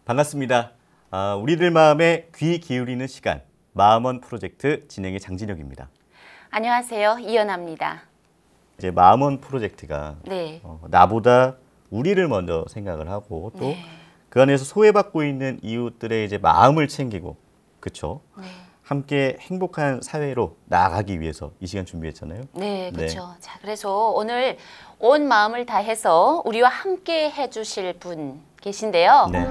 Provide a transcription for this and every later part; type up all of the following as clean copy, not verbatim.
반갑습니다. 우리들 마음에 귀 기울이는 시간, 마음원 프로젝트 진행의 장진혁입니다. 안녕하세요. 이연아입니다. 이제 마음원 프로젝트가 네. 나보다 우리를 먼저 생각을 하고 또 그 안에서 소외받고 있는 이웃들의 이제 마음을 챙기고, 그렇죠? 네. 함께 행복한 사회로 나아가기 위해서 이 시간 준비했잖아요. 네, 그렇죠. 자, 그래서 오늘 온 마음을 다해서 우리와 함께 해주실 분 계신데요. 네.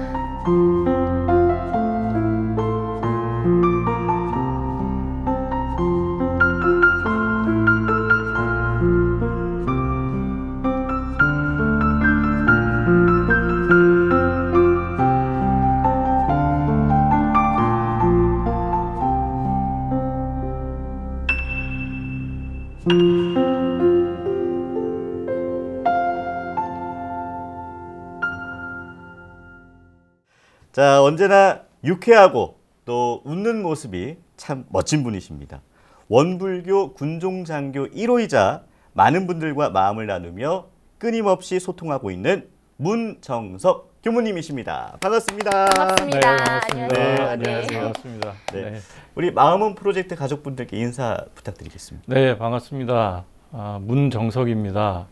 자, 언제나 유쾌하고 또 웃는 모습이 참 멋진 분이십니다. 원불교 군종장교 1호이자 많은 분들과 마음을 나누며 끊임없이 소통하고 있는 문정석 교무님이십니다. 반갑습니다. 반갑습니다. 네, 반갑습니다. 네, 안녕하세요. 반갑습니다. 네. 네. 우리 마음원 프로젝트 가족분들께 인사 부탁드리겠습니다. 네, 반갑습니다. 문정석입니다.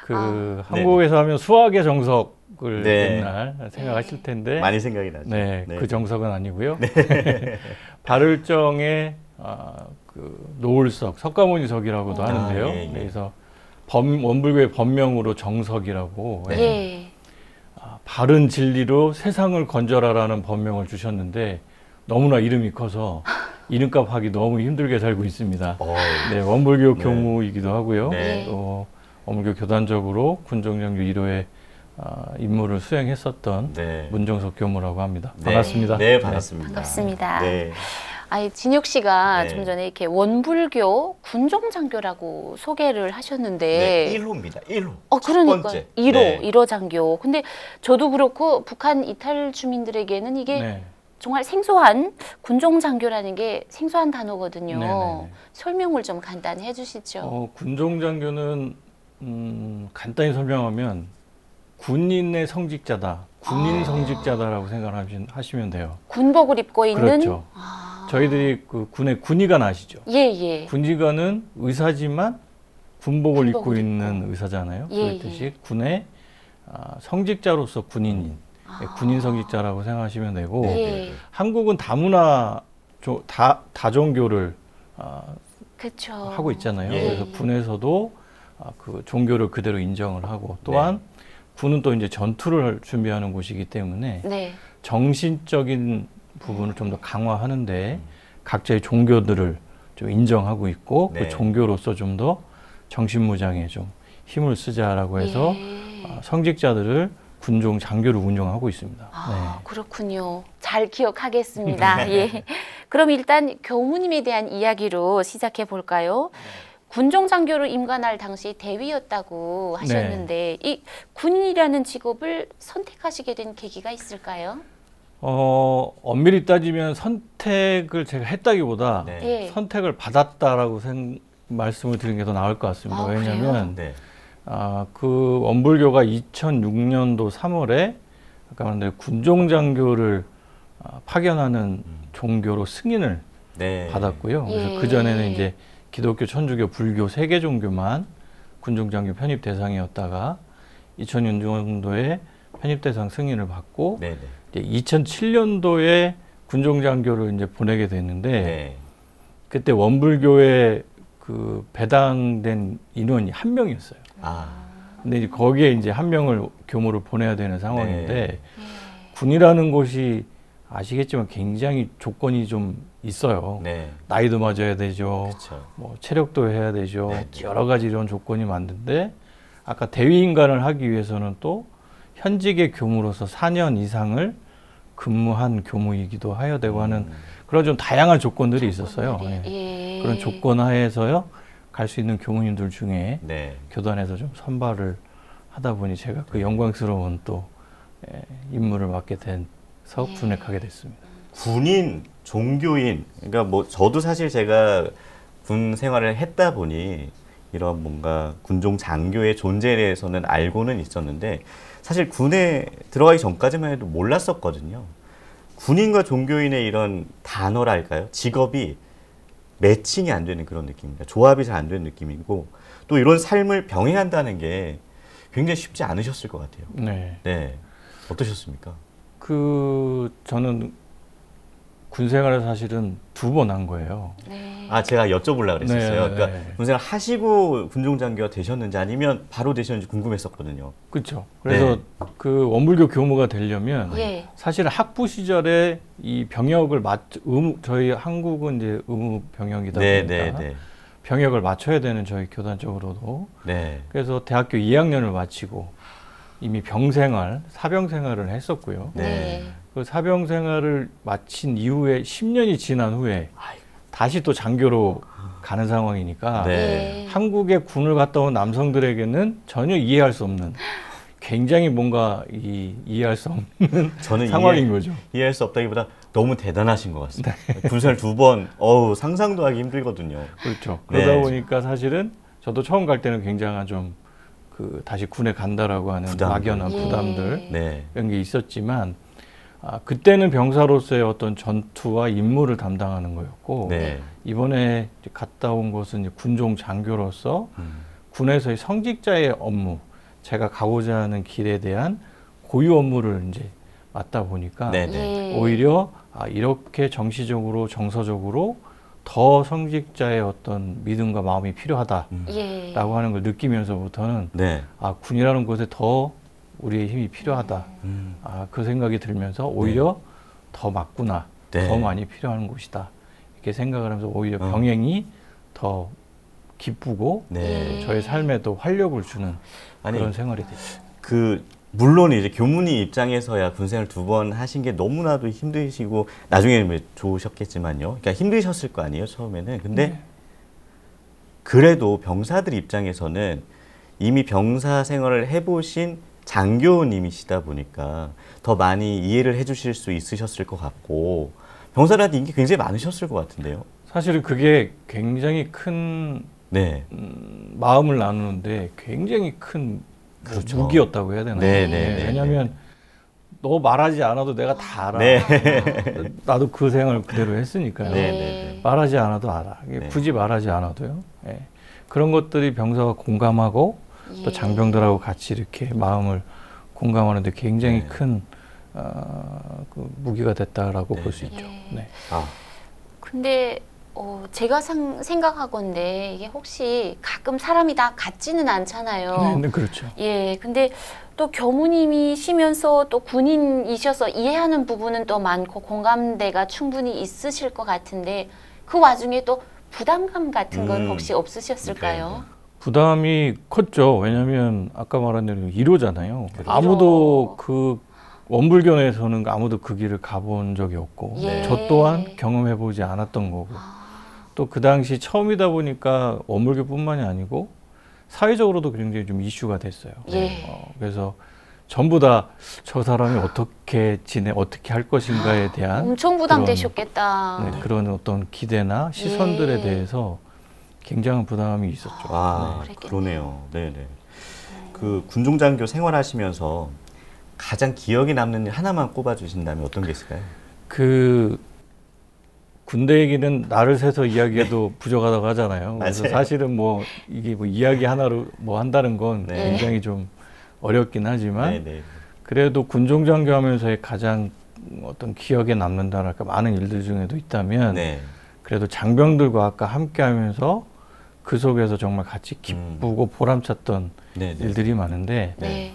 네. 한국에서 하면 수학의 정석을 네. 옛날 생각하실 텐데, 많이 생각이 나죠. 네, 네. 그 정석은 아니고요. 발을정의 노을석, 석가모니석이라고도 하는데요. 예, 예. 그래서 원불교의 법명으로 정석이라고 네. 예. 바른 진리로 세상을 건져라라는 법명을 주셨는데 너무나 이름이 커서 이름값 하기 너무 힘들게 살고 있습니다. 네, 원불교 네. 교무이기도 하고요. 네. 또 원불교 교단적으로 군종장교 1호의 임무를 수행했었던 네. 문정석 교무라고 합니다. 네. 반갑습니다. 네, 반갑습니다. 반갑습니다. 네. 아니, 진혁 씨가 네. 좀 전에 이렇게 원불교 군종장교라고 소개를 하셨는데, 네, 1호입니다. 1호. 그러니까 번째. 1호, 네. 1호 장교. 근데 저도 그렇고 북한 이탈 주민들에게는 이게 네. 정말 생소한 군종장교라는 게 생소한 단어거든요. 네네네. 설명을 좀 간단히 해주시죠. 군종장교는 간단히 설명하면 군인의 성직자다, 군인 성직자다라고 생각하시면 돼요. 군복을 입고 있는. 그렇죠. 저희들이 군의 군의관 아시죠? 예. 군의관은 의사지만 군복을 입고 군복을 있는 입고. 의사잖아요. 예, 그렇듯이 군의 성직자로서 군인인, 군인 성직자라고 생각하시면 되고, 예. 한국은 다문화, 다종교를 그렇죠. 하고 있잖아요. 예. 그래서 군에서도 그 종교를 그대로 인정을 하고, 또한 군은 또 이제 전투를 준비하는 곳이기 때문에 네. 정신적인 부분을 좀 더 강화하는데 각자의 종교들을 좀 인정하고 있고, 네. 그 종교로서 좀 더 정신무장에 좀 힘을 쓰자라고 해서 예. 성직자들을 군종 장교를 운영하고 있습니다. 그렇군요. 잘 기억하겠습니다. 예. 그럼 일단 교무님에 대한 이야기로 시작해 볼까요? 군종장교로 임관할 당시 대위였다고 하셨는데 이 군인이라는 직업을 선택하시게 된 계기가 있을까요? 엄밀히 따지면 선택을 제가 했다기보다 네. 예. 선택을 받았다라고 말씀을 드리는 게 더 나을 것 같습니다. 왜냐하면 네. 그 원불교가 2006년도 3월에 아까 말한 군종장교를 파견하는 종교로 승인을 네. 받았고요. 예. 그래서 그 전에는 이제 기독교, 천주교, 불교 세 개 종교만 군종장교 편입 대상이었다가 2006년도에 편입 대상 승인을 받고 네. 이제 2007년도에 군종장교를 이제 보내게 됐는데 네. 그때 원불교에 그 배당된 인원이 한 명이었어요. 근데 이제 거기에 이제 한 명을 교무를 보내야 되는 상황인데 군이라는 곳이 아시겠지만 굉장히 조건이 좀 있어요. 네. 나이도 맞아야 되죠. 그렇죠. 뭐 체력도 해야 되죠. 네. 여러 가지 이런 조건이 많은데 아까 대위인간을 하기 위해서는 또 현직의 교무로서 4년 이상을 근무한 교무이기도 해야 되고 하는 그런 좀 다양한 조건들이 있었어요. 예. 그런 조건 하에서요 갈 수 있는 교무님들 중에 네. 교단에서 좀 선발을 하다 보니 제가 그 영광스러운 또 임무를 맡게 돼서 군에 가게 됐습니다. 군인, 종교인, 그러니까 뭐 저도 사실 제가 군 생활을 했다 보니 이런 뭔가 군종 장교의 존재에 대해서는 알고는 있었는데 사실 군에 들어가기 전까지만 해도 몰랐었거든요. 군인과 종교인의 이런 단어랄까요? 직업이 매칭이 안 되는 그런 느낌입니다. 조합이 잘 안 되는 느낌이고 또 이런 삶을 병행한다는 게 굉장히 쉽지 않으셨을 것 같아요. 네. 네. 어떠셨습니까? 저는 군 생활을 사실은 2번 한 거예요. 네. 아, 제가 여쭤보려고 그랬었어요. 네. 그러니까 군생활 하시고 군종장교가 되셨는지 아니면 바로 되셨는지 궁금했었거든요. 그렇죠. 그래서 그 원불교 교무가 되려면 예. 사실 학부 시절에 이 병역을 저희 한국은 이제 의무 병역이다 보니까 병역을 맞춰야 되는 저희 교단적으로도 그래서 대학교 2학년을 마치고 이미 병생활, 사병생활을 했었고요. 그 사병생활을 마친 이후에 10년이 지난 후에 다시 또 장교로 가는 상황이니까 한국에 군을 갔다 온 남성들에게는 전혀 이해할 수 없는 굉장히 뭔가 이해할 수 없는 저는 상황인 거죠. 이해할 수 없다기보다 너무 대단하신 것 같습니다. 군생활 2번, 상상도 하기 힘들거든요. 그렇죠. 그러다 보니까 사실은 저도 처음 갈 때는 굉장한 좀 다시 군에 간다라고 하는 막연한 부담들 이런 게 있었지만 그때는 병사로서의 어떤 전투와 임무를 담당하는 거였고 이번에 갔다 온 것은 이제 군종 장교로서 군에서의 성직자의 업무, 제가 가고자 하는 길에 대한 고유 업무를 이제 맡다 보니까 오히려 이렇게 정시적으로 정서적으로 더 성직자의 어떤 믿음과 마음이 필요하다라고 하는 걸 느끼면서부터는 군이라는 곳에 더 우리의 힘이 필요하다. 그 생각이 들면서 오히려 더 맞구나. 더 많이 필요한 곳이다. 이렇게 생각을 하면서 오히려 병행이 더 기쁘고 저의 삶에도 활력을 주는 그런 생활이 됐죠. 물론 이제 교문이 입장에서야 군생활 2번 하신 게 너무나도 힘드시고 나중에는 좋으셨겠지만요. 그러니까 힘드셨을 거 아니에요, 처음에는. 근데 그래도 병사들 입장에서는 이미 병사 생활을 해보신 장교님이시다 보니까 더 많이 이해를 해주실 수 있으셨을 것 같고 병사들한테 인기 굉장히 많으셨을 것 같은데요. 사실은 그게 굉장히 큰 마음을 나누는데 굉장히 큰 무기였다고 해야 되나요? 왜냐하면 너 말하지 않아도 내가 다 알아. 나도 그 생활을 그대로 했으니까요. 말하지 않아도 알아. 굳이 말하지 않아도요. 그런 것들이 병사가 공감하고 또 장병들하고 같이 이렇게 마음을 공감하는데 굉장히 큰 무기가 됐다라고 볼 수 있죠. 근데 제가 생각하건데 이게 혹시 가끔 사람이 다 같지는 않잖아요. 네, 그렇죠. 근데 또 교무님이시면서 또 군인이셔서 이해하는 부분은 또 많고 공감대가 충분히 있으실 것 같은데 그 와중에 또 부담감 같은 건 혹시 없으셨을까요? 부담이 컸죠. 왜냐하면 아까 말한 대로 1호잖아요. 아무도 원불교 내에서는 아무도 그 길을 가본 적이 없고 저 또한 경험해보지 않았던 거고 또 그 당시 처음이다 보니까 원불교뿐만이 아니고 사회적으로도 굉장히 좀 이슈가 됐어요. 그래서 전부 다 저 사람이 어떻게 어떻게 할 것인가에 대한 엄청 부담되셨겠다. 그런 어떤 기대나 시선들에 대해서 굉장한 부담이 있었죠. 그러네요. 그 군종장교 생활하시면서 가장 기억에 남는 일 하나만 꼽아주신다면 어떤 게 있을까요? 군대 얘기는 날을 새서 이야기해도 부족하다고 하잖아요. 그래서 사실은 이게 이야기 하나로 한다는 건 굉장히 좀 어렵긴 하지만 그래도 군종장교 하면서의 가장 어떤 기억에 남는다랄까 많은 일들 중에도 있다면 그래도 장병들과 아까 함께 하면서 그 속에서 정말 같이 기쁘고 보람찼던 일들이 많은데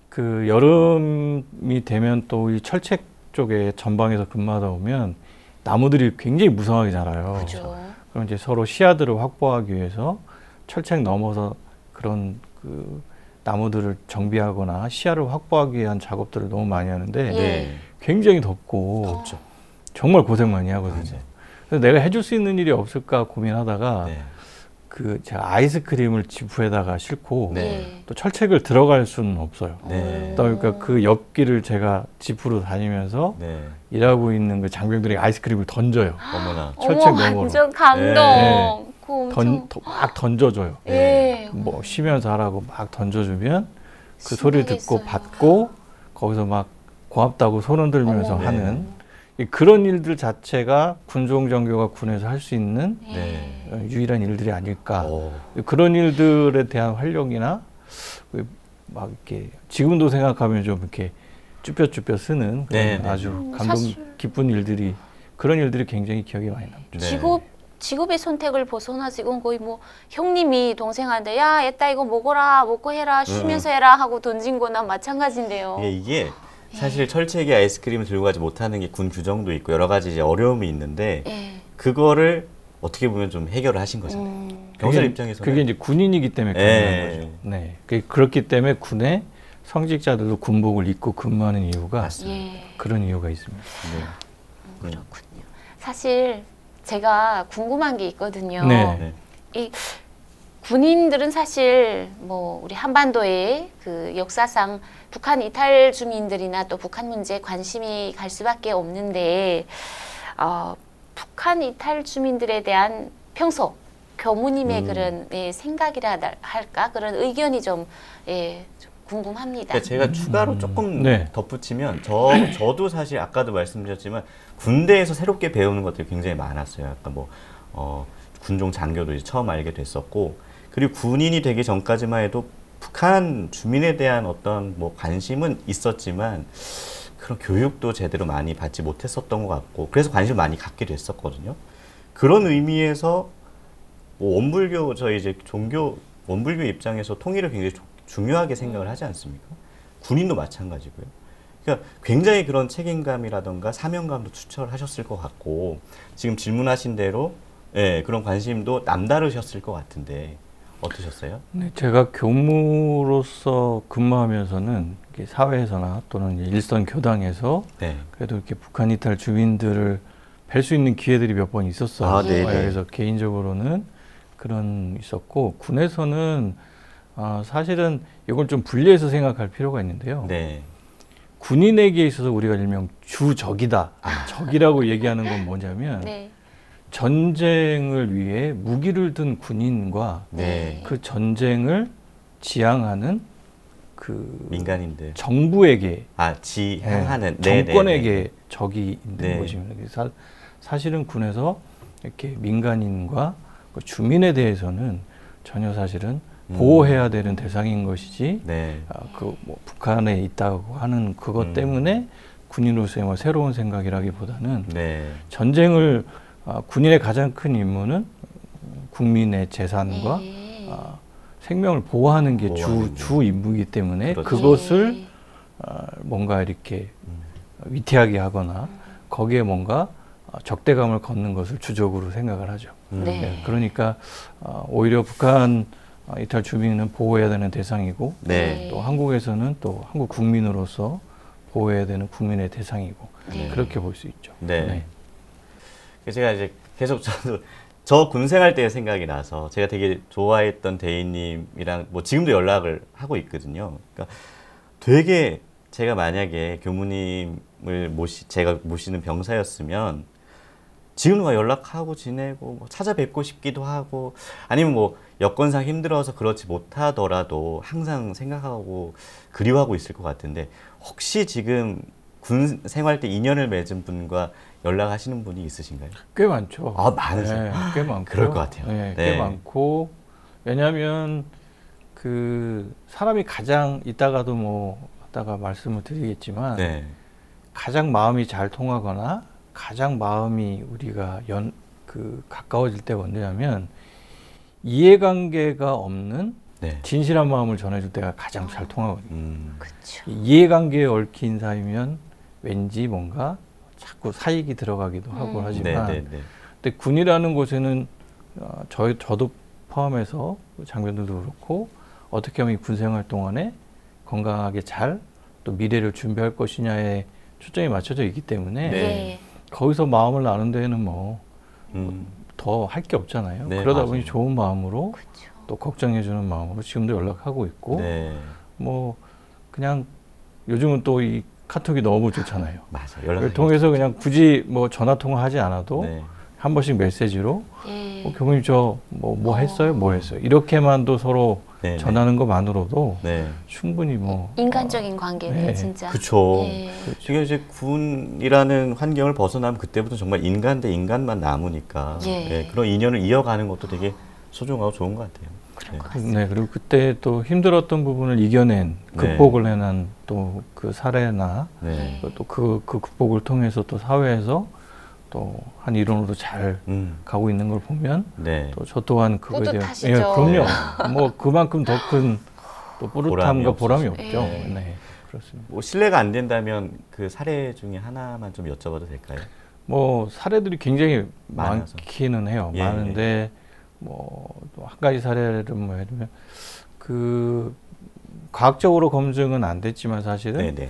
그 여름이 되면 또 이 철책 쪽에 전방에서 근무하다 보면 나무들이 굉장히 무성하게 자라요. 그럼 이제 서로 시야들을 확보하기 위해서 철책 넘어서 그런 나무들을 정비하거나 시야를 확보하기 위한 작업들을 너무 많이 하는데 굉장히 덥고 정말 고생 많이 하거든요. 그래서 내가 해줄 수 있는 일이 없을까 고민하다가 그 제가 아이스크림을 지프에다가 싣고 네. 또 철책을 들어갈 수는 없어요. 네. 그러니까 그 옆길을 제가 지프로 다니면서 네. 일하고 있는 그 장병들에게 아이스크림을 던져요. 어머나. 철책 어머, 너머로. 완전 감동. 네. 그거 엄청. 막 던져줘요. 예. 뭐 쉬면서 하라고 막 던져주면 그 소리를 듣고 신나겠어요. 받고 거기서 막 고맙다고 손 흔들면서 어머. 하는 그런 일들 자체가 군종 장교가 군에서 할 수 있는 네. 유일한 일들이 아닐까. 오. 그런 일들에 대한 활력이나 막 이렇게 지금도 생각하면 좀 이렇게 쭈뼛쭈뼛 쓰는 그런 네, 네. 아주 감동 사실. 깊은 일들이 그런 일들이 굉장히 기억에 많이 남죠. 네. 직업의 선택을 벗어나지 이건 거의 뭐 형님이 동생한테 야 얘따 이거 먹어라 먹고 해라 쉬면서 해라 하고 던진 거나 마찬가지인데요. 이게 사실 철책에 아이스크림을 들고 가지 못하는 게 군 규정도 있고 여러 가지 이제 어려움이 있는데 예. 그거를 어떻게 보면 좀 해결을 하신 거잖아요. 병사 입장에서는 그게 이제 군인이기 때문에 가능한 거죠. 네. 그렇기 때문에 군의 성직자들도 군복을 입고 근무하는 이유가 맞습니다. 예. 그런 이유가 있습니다. 네. 그렇군요. 사실 제가 궁금한 게 있거든요. 네. 네. 군인들은 사실 뭐 우리 한반도의 그 역사상 북한 이탈 주민들이나 또 북한 문제에 관심이 갈 수밖에 없는데 북한 이탈 주민들에 대한 평소 교무님의 그런 생각이라 할까 그런 의견이 좀 궁금합니다. 그러니까 제가 추가로 조금 네. 덧붙이면 저도 사실 아까도 말씀드렸지만 군대에서 새롭게 배우는 것들이 굉장히 많았어요. 약간 뭐 군종 장교도 이제 처음 알게 됐었고 그리고 군인이 되기 전까지만 해도 북한 주민에 대한 어떤 뭐 관심은 있었지만 그런 교육도 제대로 많이 받지 못했었던 것 같고 그래서 관심을 많이 갖게 됐었거든요. 그런 의미에서 뭐 원불교 저희 이제 종교 원불교 입장에서 통일을 굉장히 중요하게 생각을 하지 않습니까? 군인도 마찬가지고요. 그러니까 굉장히 그런 책임감이라던가 사명감도 추철하셨을 것 같고 지금 질문하신 대로 그런 관심도 남다르셨을 것 같은데 어떠셨어요? 네, 제가 교무로서 근무하면서는 이렇게 사회에서나 또는 이제 일선 교당에서 네. 그래도 이렇게 북한 이탈 주민들을 뵐 수 있는 기회들이 몇 번 있었어요. 아, 네네. 그래서 개인적으로는 그런 있었고 군에서는 사실은 이걸 좀 분리해서 생각할 필요가 있는데요. 네. 군인에게 있어서 우리가 일명 주적이다. 적이라고 얘기하는 건 뭐냐면 네. 전쟁을 위해 무기를 든 군인과 네. 그 전쟁을 지향하는 그 민간인들. 정부에게 지향하는 정권에게 적이 있는 네. 것입니다. 사실은 군에서 이렇게 민간인과 그 주민에 대해서는 전혀 사실은 보호해야 되는 대상인 것이지 네. 뭐 북한에 있다고 하는 그것 때문에 군인으로서의 뭐 새로운 생각이라기보다는 네. 전쟁을 군인의 가장 큰 임무는 국민의 재산과 생명을 보호하는 게 주 임무이기 때문에 그렇죠. 그것을 뭔가 이렇게 위태하게 하거나 거기에 뭔가 적대감을 걷는 것을 주적으로 생각을 하죠. 네. 그러니까 오히려 북한 이탈 주민은 보호해야 되는 대상이고 네. 또 한국에서는 또 한국 국민으로서 보호해야 되는 국민의 대상이고 네. 그렇게 볼 수 있죠. 네. 제가 이제 계속 저 군생활 때 생각이 나서 제가 되게 좋아했던 대위님이랑 뭐 지금도 연락을 하고 있거든요. 그러니까 되게 제가 만약에 교무님을 제가 모시는 병사였으면 지금도 연락하고 지내고 뭐 찾아뵙고 싶기도 하고 아니면 뭐 여건상 힘들어서 그렇지 못하더라도 항상 생각하고 그리워하고 있을 것 같은데 혹시 지금 군 생활 때 인연을 맺은 분과 연락하시는 분이 있으신가요? 꽤 많죠. 많으세요? 네, 꽤 많고. 그럴 것 같아요. 네, 네. 꽤 많고 왜냐하면 그 사람이 가장 이따가도 뭐 이따가 말씀을 드리겠지만 네. 가장 마음이 잘 통하거나 가장 마음이 우리가 가까워질 때가 언제냐면 이해관계가 없는 네. 진실한 마음을 전해줄 때가 가장 잘 통하거든요. 그렇죠. 이해관계에 얽힌 사이면 왠지 뭔가 자꾸 사익이 들어가기도 하고 하지만 네. 근데 군이라는 곳에는 저도 포함해서 장병들도 그렇고 어떻게 하면 이 군생활 동안에 건강하게 잘 또 미래를 준비할 것이냐에 초점이 맞춰져 있기 때문에 네. 거기서 마음을 나눈 데에는 뭐 더 할 게 없잖아요. 네, 그러다 맞아요. 보니 좋은 마음으로 그렇죠. 또 걱정해주는 마음으로 지금도 연락하고 있고 네. 뭐 그냥 요즘은 또 이 카톡이 너무 좋잖아요. 맞아. 그걸 연락 통해서 그냥 굳이 뭐 전화 통화하지 않아도 네. 한 번씩 메시지로 예. 교무님 저 뭐 했어요? 뭐 했어요? 이렇게만도 서로 네, 전하는 것만으로도 네. 충분히 뭐 인간적인 관계네 네. 진짜. 그쵸. 예. 지금 이제 군이라는 환경을 벗어나면 그때부터 정말 인간 대 인간만 남으니까 예. 예, 그런 인연을 이어가는 것도 되게 소중하고 좋은 것 같아요. 그런 것 네. 같습니다. 네, 그리고 그때 또 힘들었던 부분을 이겨낸, 극복을 해낸 또 그 사례나 네. 네. 그 극복을 통해서 또 사회에서 또 한 일원으로 잘 가고 있는 걸 보면 네. 또 저 또한 그거에 대한 뿌듯하시죠? 그럼요. 뭐 그만큼 더 큰 또 뿌듯함과 보람이 없으시죠. 없죠. 예. 네, 그렇습니다. 뭐 실례가 안 된다면 그 사례 중에 하나만 좀 여쭤봐도 될까요? 뭐 사례들이 굉장히 많아서. 많기는 해요. 예, 많은데 뭐 또 한 가지 사례를 뭐 예를 들면 그 과학적으로 검증은 안 됐지만 사실은 네네.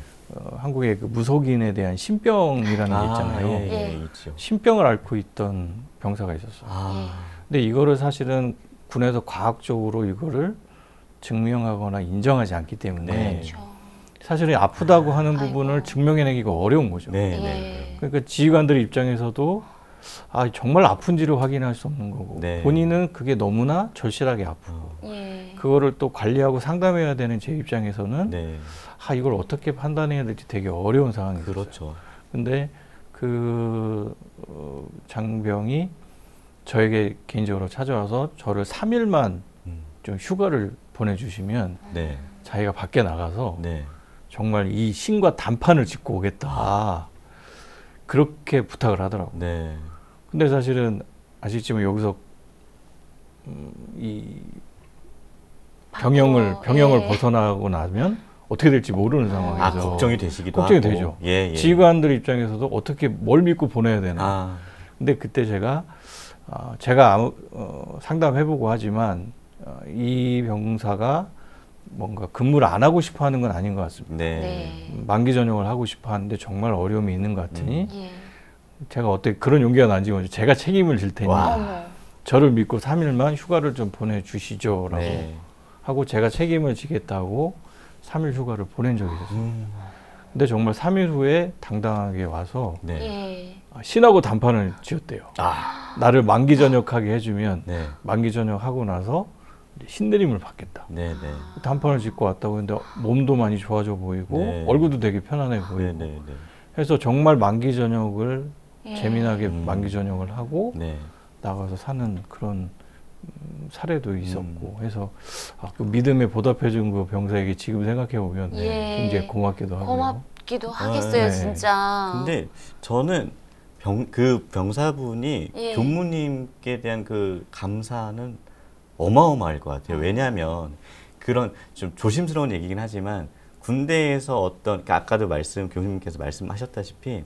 한국의 그 무속인에 대한 신병이라는 게 있잖아요. 예, 예, 예. 있죠. 신병을 앓고 있던 병사가 있었어요. 아, 근데 이거를 사실은 군에서 과학적으로 이거를 증명하거나 인정하지 않기 때문에 네. 그렇죠. 사실은 아프다고 하는 아이고. 부분을 증명해내기가 어려운 거죠. 네, 예. 네. 그러니까 지휘관들 입장에서도 아 정말 아픈지를 확인할 수 없는 거고 네. 본인은 그게 너무나 절실하게 아프고 예. 그거를 또 관리하고 상담해야 되는 제 입장에서는 네. 아 이걸 어떻게 판단해야 될지 되게 어려운 상황이었어요. 그렇죠. 근데 그 장병이 저에게 개인적으로 찾아와서 저를 3일만 음, 좀 휴가를 보내주시면 네. 자기가 밖에 나가서 네. 정말 이 신과 단판을 짓고 오겠다. 그렇게 부탁을 하더라고요. 네. 근데 사실은 아시겠지만 여기서 이 병영을 예. 벗어나고 나면 어떻게 될지 모르는 상황에서 아, 걱정이 되시기도 걱정이 하고. 되죠. 예, 예. 지휘관들 입장에서도 어떻게 뭘 믿고 보내야 되나. 아, 근데 그때 제가 상담해보고 하지만 이 병사가 뭔가 근무를 안 하고 싶어 하는 건 아닌 것 같습니다. 네. 네. 만기 전역을 하고 싶어 하는데 정말 어려움이 있는 것 같으니 예. 제가 어떻게 그런 용기가 난지 모르지 제가 책임을 질 테니 와. 어머. 저를 믿고 3일만 휴가를 좀 보내주시죠 라고 네. 하고 제가 책임을 지겠다고 3일 휴가를 보낸 적이 있었어요. 음, 근데 정말 3일 후에 당당하게 와서 네. 예. 신하고 단판을 지었대요. 아, 나를 만기 전역하게 해주면 네. 만기 전역하고 나서 이제 신내림을 받겠다. 네, 네. 단판을 짓고 왔다고 했는데 몸도 많이 좋아져 보이고 네. 얼굴도 되게 편안해 보이고 네, 네, 네. 해서 정말 만기 전역을 예. 재미나게 음. 만기 전역을 하고 네. 나가서 사는 그런 사례도 있었고 해서 그 믿음에 보답해 준 그 병사에게 지금 생각해 보면 예. 굉장히 고맙기도 하고요. 고맙기도 하겠어요, 네. 진짜. 근데 저는 그 병사분이 예. 교무님께 대한 그 감사는 어마어마할 것 같아요. 왜냐하면 그런 좀 조심스러운 얘기긴 하지만 군대에서 어떤 그러니까 아까도 교수님께서 말씀하셨다시피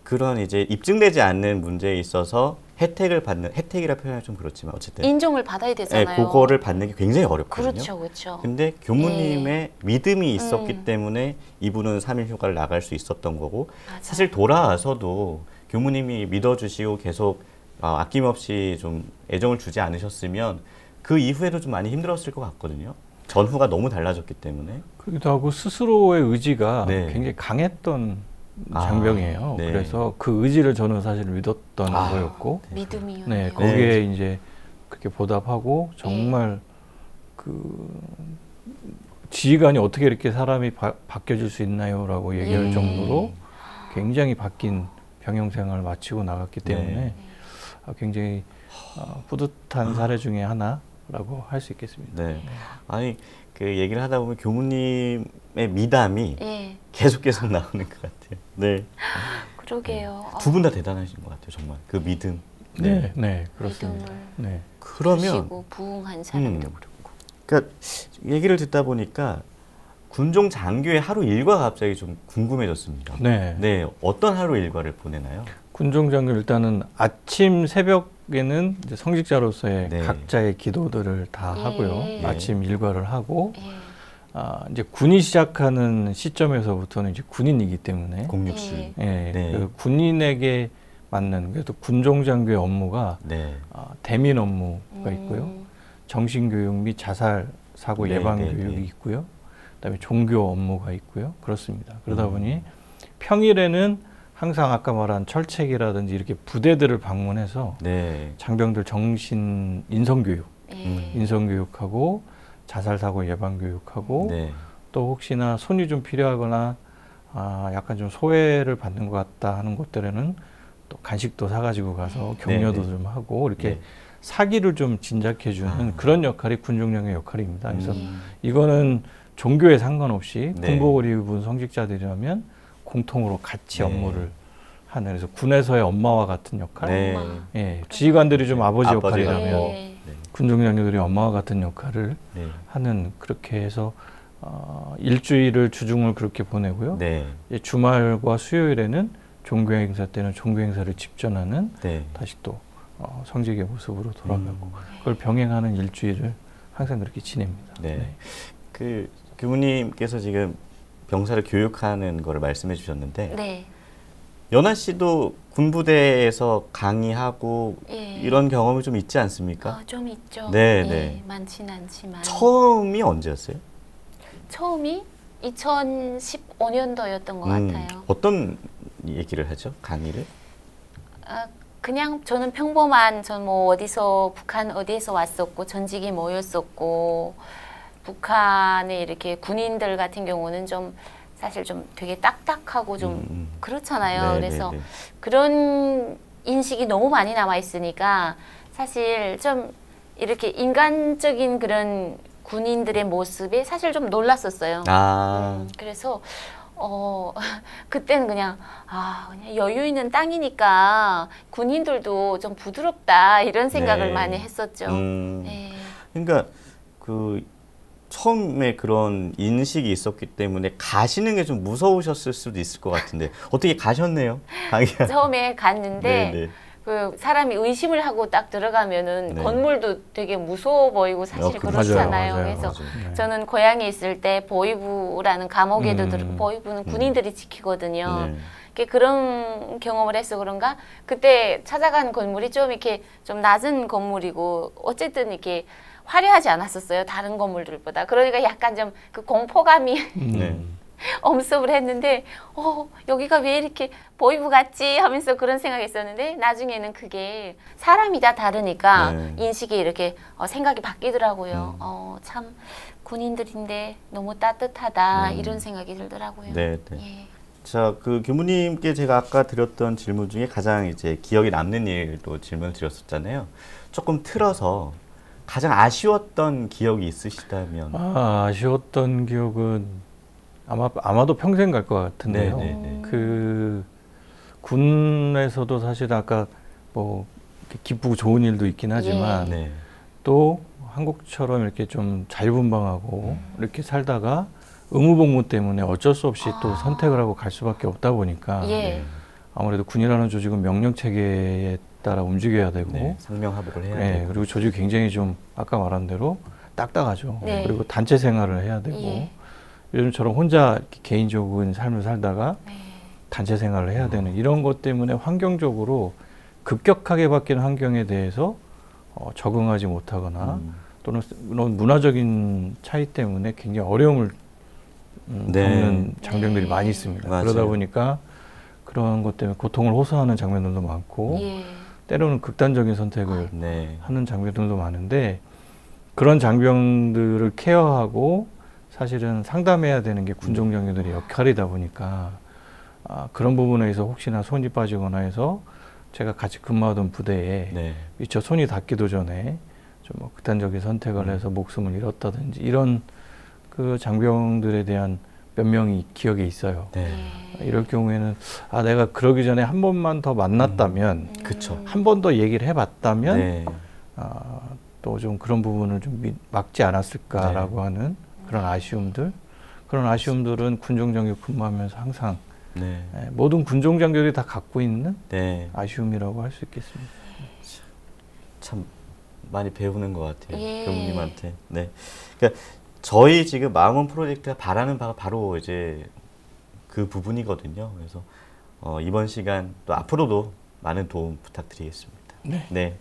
그런 이제 입증되지 않는 문제에 있어서 혜택을 받는 혜택이라 표현이 좀 그렇지만 어쨌든 인정을 받아야 되잖아요. 그거를 받는 게 굉장히 어렵거든요. 그렇죠, 그렇죠. 근데 교무님의 믿음이 있었기 음. 때문에 이분은 3일 휴가를 나갈 수 있었던 거고 맞아요. 사실 돌아와서도 교무님이 믿어주시고 계속 아낌없이 좀 애정을 주지 않으셨으면 그 이후에도 좀 많이 힘들었을 것 같거든요. 전후가 너무 달라졌기 때문에. 그기도 하고 스스로의 의지가 네. 굉장히 강했던 아, 장병이에요. 네. 그래서 그 의지를 저는 사실 믿었던 아. 거였고, 믿음이요. 네 거기에 이제 그렇게 보답하고 정말 그 지휘관이 어떻게 이렇게 사람이 바뀌어질 수 있나요라고 얘기할 예. 정도로 굉장히 바뀐 병영 생활을 마치고 나갔기 때문에 네. 굉장히 뿌듯한 사례 중에 하나라고 할 수 있겠습니다. 네. 아니 그 얘기를 하다 보면 교무님의 미담이 예, 계속 나오는 것 같아요. 네. 그러게요. 두 분 다 대단하신 것 같아요. 정말 그 믿음. 네, 네, 그렇습니다. 믿음을 네. 그러면 주시고 부응한 사람도 그렇고. 그러니까 얘기를 듣다 보니까 군종 장교의 하루 일과 갑자기 좀 궁금해졌습니다. 네. 네, 어떤 하루 일과를 보내나요? 군종장교 일단은 아침 새벽에는 이제 성직자로서의 네. 각자의 기도들을 다 예. 하고요. 예. 아침 일과를 하고 예. 이제 군이 시작하는 시점에서부터는 이제 군인이기 때문에 067. 예. 예, 네. 그 군인에게 맞는 그래도 군종장교의 업무가 네. 대민 업무가 있고요. 정신교육 및 자살 사고 네, 예방 네, 교육이 네. 있고요. 그다음에 종교 업무가 있고요. 그렇습니다. 그러다 보니 평일에는 항상 아까 말한 철책이라든지 이렇게 부대들을 방문해서 네. 장병들 정신 인성교육, 예. 인성교육하고 자살 사고 예방 교육하고 네. 또 혹시나 손이 좀 필요하거나 약간 좀 소외를 받는 것 같다 하는 곳들에는 또 간식도 사가지고 가서 격려도 네, 네. 좀 하고 이렇게 네. 사기를 좀 진작해주는 그런 역할이 군종령의 역할입니다. 그래서 음. 이거는 종교에 상관없이 네. 군복을 입은 성직자들이라면 공통으로 같이 네. 업무를 하는 그래서 군에서의 엄마와 같은 역할, 네. 예, 지휘관들이 좀 아버지 아버지 역할이라면 역할. 예. 네. 군종령들이 엄마와 같은 역할을 네. 하는 그렇게 해서 일주일을 주중을 그렇게 보내고요. 네. 이제 주말과 수요일에는 종교 행사 때는 종교 행사를 집전하는 네. 다시 또 성직의 모습으로 돌아가고 그걸 병행하는 일주일을 항상 그렇게 지냅니다. 네. 그 교무님께서 지금 병사를 교육하는 거를 말씀해 주셨는데 네. 연아 씨도 군부대에서 강의하고 예. 이런 경험이 좀 있지 않습니까? 좀 있죠. 네, 예, 네. 많진 않지만. 처음이 언제였어요? 처음이 2015년도였던 것 같아요. 어떤 얘기를 하죠? 강의를? 그냥 저는 평범한 전 뭐 어디서 북한 어디에서 왔었고 전직이 뭐였었고 북한의 이렇게 군인들 같은 경우는 좀 사실 좀 되게 딱딱하고 좀 그렇잖아요. 네, 그래서 네, 네. 그런 인식이 너무 많이 남아 있으니까 사실 좀 이렇게 인간적인 그런 군인들의 모습에 사실 좀 놀랐었어요. 그래서 그때는 그냥 그냥 여유 있는 땅이니까 군인들도 좀 부드럽다 이런 생각을 네. 많이 했었죠. 네. 그러니까 그 처음에 그런 인식이 있었기 때문에 가시는 게 좀 무서우셨을 수도 있을 것 같은데 어떻게 가셨네요? 강의가. 처음에 갔는데 네, 네. 그 사람이 의심을 하고 딱 들어가면은 네. 건물도 되게 무서워 보이고 사실 그렇잖아요. 맞아요, 그래서 맞아요. 저는 고향에 있을 때 보이부라는 감옥에도 들고 보이부는 군인들이 지키거든요. 네. 그런 경험을 해서 그런가 그때 찾아간 건물이 좀 이렇게 좀 낮은 건물이고 어쨌든 이렇게 화려하지 않았었어요. 다른 건물들보다. 그러니까 약간 좀 그 공포감이 네. 엄습을 했는데 여기가 왜 이렇게 보이부 같지 하면서 그런 생각이 있었는데 나중에는 그게 사람이 다 다르니까 네. 인식이 이렇게 생각이 바뀌더라고요. 참 군인들인데 너무 따뜻하다 이런 생각이 들더라고요. 네, 네. 예. 자, 그 교무님께 제가 아까 드렸던 질문 중에 가장 이제 기억에 남는 일도 질문을 드렸었잖아요. 조금 틀어서 가장 아쉬웠던 기억이 있으시다면. 아쉬웠던 기억은 아마도 평생 갈 것 같은데요. 네, 네, 네. 그 군에서도 사실 아까 뭐 이렇게 기쁘고 좋은 일도 있긴 하지만 네. 또 한국처럼 이렇게 좀 자유분방하고 이렇게 살다가 의무복무 때문에 어쩔 수 없이 또 선택을 하고 갈 수밖에 없다 보니까 예. 아무래도 군이라는 조직은 명령 체계에 따라 움직여야 되고 네, 상명하복을 해야 네, 되고. 그리고 조직이 굉장히 좀 아까 말한 대로 딱딱하죠. 네. 그리고 단체 생활을 해야 되고 예. 요즘처럼 혼자 이렇게 개인적인 삶을 살다가 네. 단체 생활을 해야 되는 이런 것 때문에 환경적으로 급격하게 바뀌는 환경에 대해서 적응하지 못하거나 또는 이런 문화적인 차이 때문에 굉장히 어려움을 네. 겪는 장병들이 네. 많이 있습니다. 맞아요. 그러다 보니까 그런 것 때문에 고통을 호소하는 장면들도 많고 예. 때로는 극단적인 선택을 네. 하는 장병들도 많은데 그런 장병들을 케어하고 사실은 상담해야 되는 게 군종장교들의 역할이다 보니까 그런 부분에서 혹시나 손이 빠지거나 해서 제가 같이 근무하던 부대에 네. 미처 손이 닿기도 전에 좀 뭐 극단적인 선택을 해서 목숨을 잃었다든지 이런 그 장병들에 대한 몇 명이 기억에 있어요. 네. 이럴 경우에는 내가 그러기 전에 한 번만 더 만났다면 그쵸. 한 번 더 얘기를 해봤다면 네. 또 좀 그런 부분을 좀 막지 않았을까라고 하는 그런 아쉬움들 그런 아쉬움들은 군종장교 근무하면서 항상 네. 모든 군종장교들이 다 갖고 있는 네. 아쉬움이라고 할 수 있겠습니다. 참 많이 배우는 것 같아요. 예. 교무님한테. 네. 그러니까 저희 지금 마음원 프로젝트가 바라는 바가 바로 이제 그 부분이거든요. 그래서 이번 시간 또 앞으로도 많은 도움 부탁드리겠습니다. 네. 네.